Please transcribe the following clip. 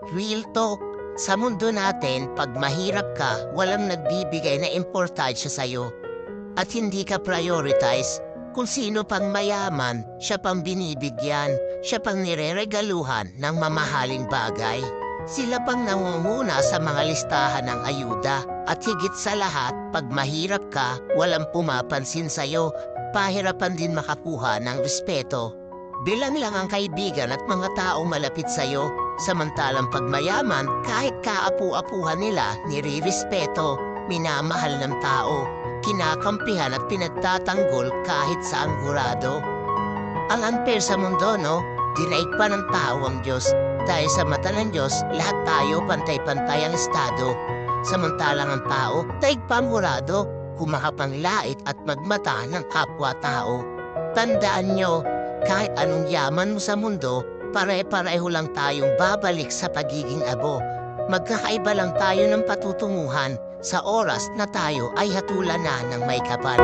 Real talk, sa mundo natin, pag mahirap ka, walang nagbibigay na importansya sa'yo. At hindi ka prioritize, kung sino pang mayaman, siya pang binibigyan, siya pang nireregaluhan ng mamahaling bagay. Sila pang nangunguna sa mga listahan ng ayuda. At higit sa lahat, pag mahirap ka, walang pumapansin sa'yo, pahirapan din makakuha ng respeto. Bilang lang ang kaibigan at mga taong malapit sa'yo, samantalang pag mayaman, kahit kaapu-apuhan nila, nirirespeto, minamahal ng tao, kinakampihan at pinagtatanggol kahit saang gurado. Ang unfair sa mundo, no? Dinaig pa ng tao ang Diyos. Dahil sa mata ng Diyos, lahat tayo pantay-pantay ang estado. Samantalang ang tao, daig pa murado, humahapanglait at magmata ng kapwa-tao. Tandaan nyo, kahit anong yaman mo sa mundo, pare-pareho lang tayong babalik sa pagiging abo. Magkakaiba lang tayo ng patutunguhan sa oras na tayo ay hatulan na ng may kapal.